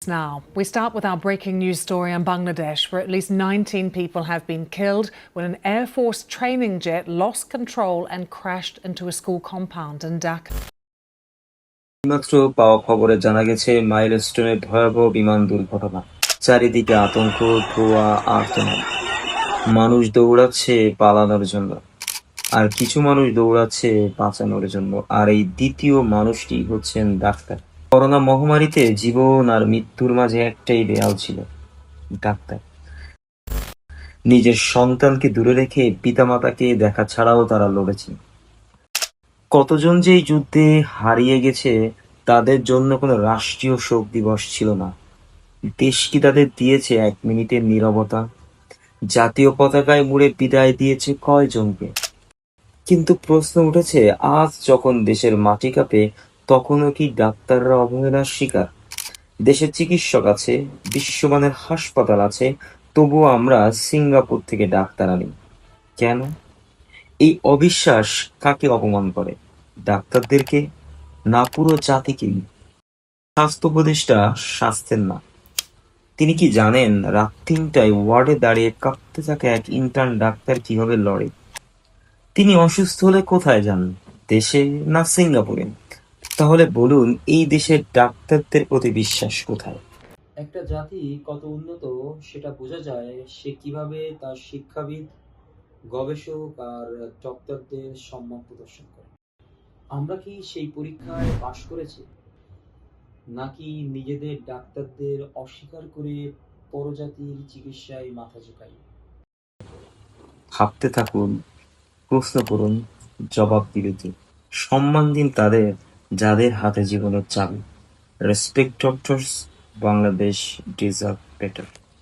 Now, we start with our breaking news story on Bangladesh, where at least 19 people have been killed when an Air Force training jet lost control and crashed into a school compound in Dhaka. এইমাত্র পাওয়া খবরে জানা গেছে মাইলস্টোনে ভয়াবহ বিমান দুর্ঘটনা। চারিদিকে আতঙ্ক, ধোঁয়া, আর্তনাদ। মানুষ দৌড়াচ্ছে পালানোর জন্য, আর কিছু মানুষ দৌড়াচ্ছে বাঁচানোর জন্য। আর এই দ্বিতীয় মানুষটি হচ্ছেন ডাক্তার। করোনা মহামারীতে জীবন আর মৃত্যুর মাঝে একটাই দেয়াল ছিল, ডাক্তার। নিজের সন্তানকে দূরে রেখে পিতামাতাকে দেখা ছাড়াও তারা লড়েছে। কতজন যে এই যুদ্ধে হারিয়ে গেছে, তাদের জন্য কোনো রাষ্ট্রীয় শোক দিবস ছিল না। দেশ কি তাদের দিয়েছে 1 মিনিটের নীরবতা? জাতীয় পতাকায় মুড়ে বিদায় দিয়েছে কয়জনকে? কিন্তু প্রশ্ন উঠেছে, আজ যখন দেশের মাটি কাঁপে, তখনও কি ডাক্তাররা অবহেলার শিকার? দেশের চিকিৎসক আছে, বিশ্বমানের হাসপাতাল আছে, তবুও আমরা সিঙ্গাপুর থেকে ডাক্তার আনি কেন? এই অবিশ্বাস কাকে অপমান করে? ডাক্তারদেরকে, না পুরো জাতিকেই? স্বাস্থ্য উপদেষ্টা স্বাস্থ্যের না। তিনি কি জানেন রাত 3টায় ওয়ার্ডে দাঁড়িয়ে কাঁপতে থাকা এক ইন্টার্ন ডাক্তার কিভাবে লড়ে? তিনি অসুস্থ হলে কোথায় যান? দেশে না সিঙ্গাপুরে? তাহলে বলুন, এই দেশের ডাক্তারদের প্রতি বিশ্বাস কোথায়? একটা জাতি কত উন্নত সেটা বোঝা যায় সে কিভাবে তার শিক্ষাবিদ, গবেষক আর ডক্টরদের সম্মান প্রদর্শন করে। আমরা কি সেই পরীক্ষায় পাশ করেছি, নাকি নিজেদের ডাক্তারদের অস্বীকার করে পরজাতির চিকিৎসায় মাথা ঝুঁকাই? ভাবতে থাকুন, প্রশ্ন করুন, জবাব দিতে সম্মান দিন তাদের, যাদের হাতে জীবনের চাবি। Respect doctors, Bangladesh deserve better.